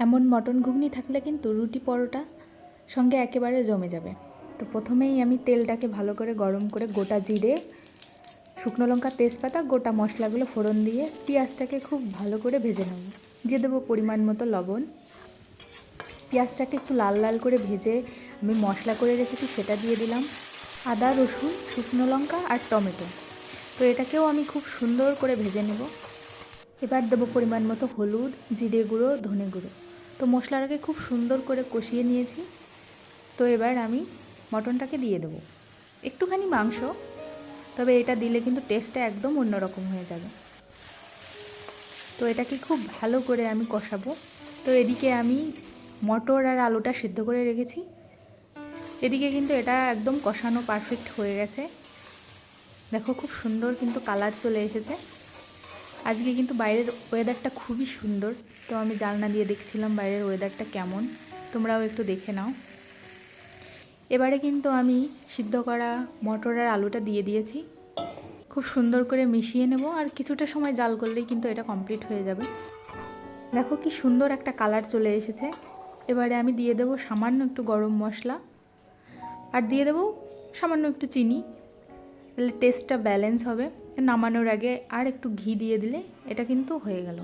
এমন মটন ঘুগনি থাকলে কিন্তু রুটি পরোটা সঙ্গে একেবারে জমে যাবে। তো প্রথমেই আমি তেলটাকে ভালো করে গরম করে গোটা জিরে, শুকনো লঙ্কা, তেজপাতা, গোটা মশলাগুলো ফোড়ন দিয়ে পেঁয়াজটাকে খুব ভালো করে ভেজে নেব। দিয়ে দেবো পরিমাণ মতো লবণ। পেঁয়াজটাকে একটু লাল লাল করে ভেজে আমি মশলা করে রেখেছি সেটা দিয়ে দিলাম। আদা, রসুন, শুকনো লঙ্কা আর টমেটো। তো এটাকেও আমি খুব সুন্দর করে ভেজে নেব। এবার দেবো পরিমাণ মতো হলুদ, জিরে গুঁড়ো, ধনে গুঁড়ো। তো মশলাটাকে খুব সুন্দর করে কষিয়ে নিয়েছি। তো এবার আমি মটনটাকে দিয়ে দেবো। একটুখানি মাংস, তবে এটা দিলে কিন্তু টেস্টটা একদম অন্যরকম হয়ে যাবে। তো এটাকে খুব ভালো করে আমি কষাবো। তো এদিকে আমি মটর আর আলুটা সিদ্ধ করে রেখেছি। এদিকে কিন্তু এটা একদম কষানো পারফেক্ট হয়ে গেছে। দেখো খুব সুন্দর কিন্তু কালার চলে এসেছে। আজকে কিন্তু বাইরের ওয়েদারটা খুবই সুন্দর। তো আমি জানলা দিয়ে দেখছিলাম বাইরের ওয়েদারটা কেমন, তোমরাও একটু দেখে নাও। এবারে কিন্তু আমি সিদ্ধ করা মটর আর আলুটা দিয়ে দিয়েছি। খুব সুন্দর করে মিশিয়ে নেব, আর কিছুটা সময় জাল করলেই কিন্তু এটা কমপ্লিট হয়ে যাবে। দেখো কি সুন্দর একটা কালার চলে এসেছে। এবারে আমি দিয়ে দেবো সামান্য একটু গরম মশলা, আর দিয়ে দেবো সামান্য একটু চিনি, তাহলে টেস্টটা ব্যালেন্স হবে। নামানোর আগে আর একটু ঘি দিয়ে দিলে এটা কিন্তু হয়ে গেল।